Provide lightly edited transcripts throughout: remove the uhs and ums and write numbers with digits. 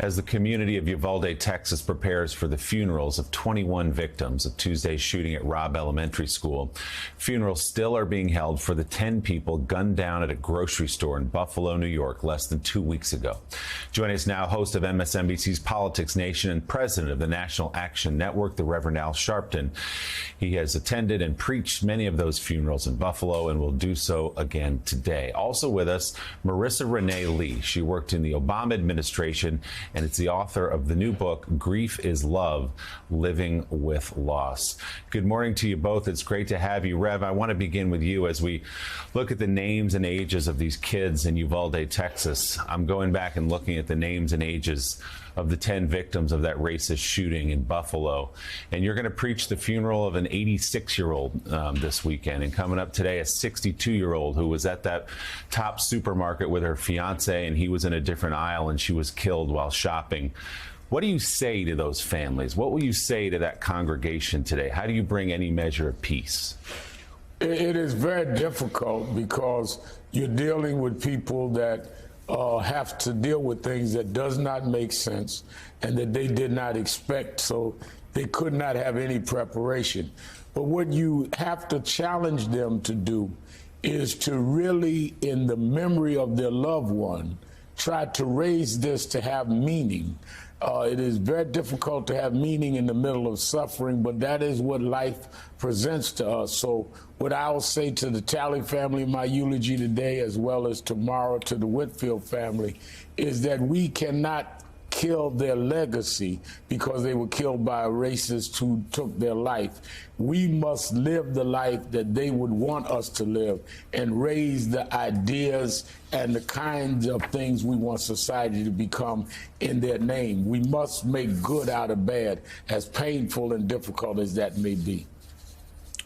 as the community of Uvalde, Texas prepares for the funerals of 21 victims of Tuesday's shooting at Robb Elementary School. Funerals still are being held for the 10 people gunned down at a grocery store in Buffalo, New York, less than 2 weeks ago. Joining us now, host of MSNBC's Politics Nation and president of the National Action Network, the Reverend Al Sharpton. He has attended and preached many of those funerals in Buffalo and will do so again today. Also with us, Marisa Renee Lee. She worked in the Obama administration and it's the author of the new book, Grief is Love, Living with Loss. Good morning to you both. It's great to have you. Rev, I want to begin with you as we look at the names and ages of these kids in Uvalde, Texas. I'm going back and looking at the names and ages of the 10 victims of that racist shooting in Buffalo. And you're going to preach the funeral of an 86-year-old this weekend. And coming up today, a 62-year-old who was at that top supermarket with her fiance, and he was in a different aisle, and she was killed while shopping. What do you say to those families? What will you say to that congregation today? How do you bring any measure of peace? It is very difficult because you're dealing with people that have to deal with things that does not make sense and that they did not expect, so they could not have any preparation. But what you have to challenge them to do is to really, in the memory of their loved one, try to raise this to have meaning. It is very difficult to have meaning in the middle of suffering, but that is what life presents to us. So what I'll say to the Talley family in my eulogy today, as well as tomorrow to the Whitfield family, is that we cannot kill their legacy because they were killed by a racist who took their life. We must live the life that they would want us to live and raise the ideas and the kinds of things we want society to become in their name. We must make good out of bad, as painful and difficult as that may be.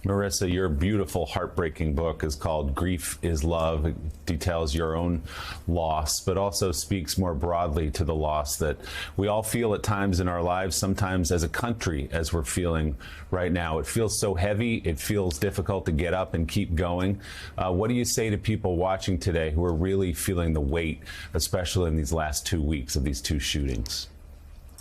Marisa, your beautiful, heartbreaking book is called Grief is Love. It details your own loss, but also speaks more broadly to the loss that we all feel at times in our lives, sometimes as a country, as we're feeling right now. It feels so heavy. It feels difficult to get up and keep going. What do you say to people watching today who are really feeling the weight, especially in these last 2 weeks of these two shootings?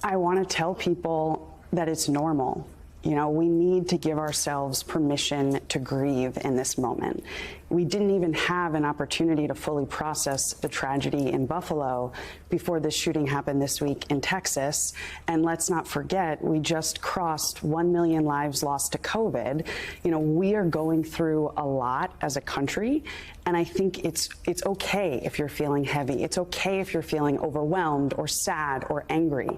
I want to tell people that it's normal. You know, we need to give ourselves permission to grieve in this moment. We didn't even have an opportunity to fully process the tragedy in Buffalo before this shooting happened this week in Texas. And let's not forget, we just crossed 1 million lives lost to COVID. You know, we are going through a lot as a country. And I think it's okay if you're feeling heavy. It's okay if you're feeling overwhelmed or sad or angry.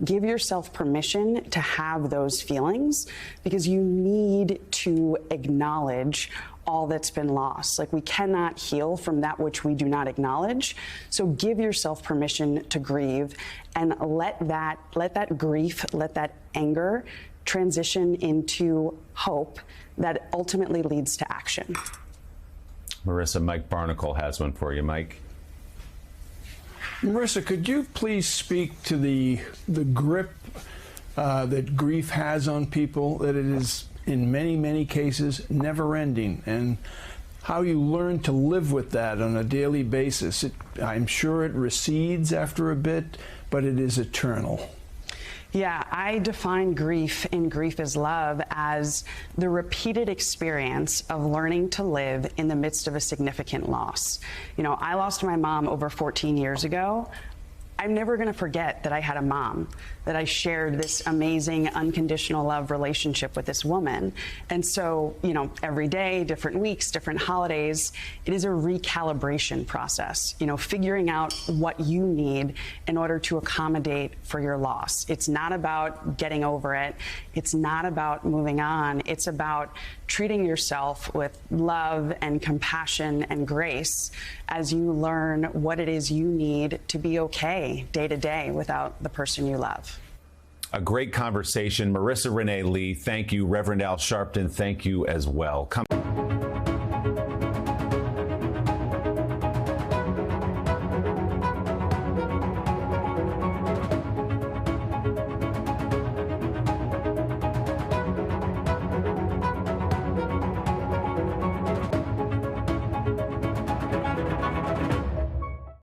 Give yourself permission to have those feelings because you need to acknowledge all that's been lost. Like, we cannot heal from that which we do not acknowledge. So give yourself permission to grieve and let that grief, let that anger transition into hope that ultimately leads to action. Marisa, Mike Barnacle has one for you. Mike. Marisa, could you please speak to the grip that grief has on people, that it is in many, many cases never-ending, and how you learn to live with that on a daily basis? I'm sure it recedes after a bit, but it is eternal. Yeah, I define grief in Grief is Love as the repeated experience of learning to live in the midst of a significant loss. You know, I lost my mom over 14 years ago. I'm never going to forget that I had a mom, that I shared this amazing unconditional love relationship with this woman. And so, you know, every day, different weeks, different holidays, it is a recalibration process, you know, figuring out what you need in order to accommodate for your loss. It's not about getting over it. It's not about moving on. It's about treating yourself with love and compassion and grace as you learn what it is you need to be okay day to day without the person you love. A great conversation. Marisa Renee Lee, thank you. Reverend Al Sharpton, thank you as well.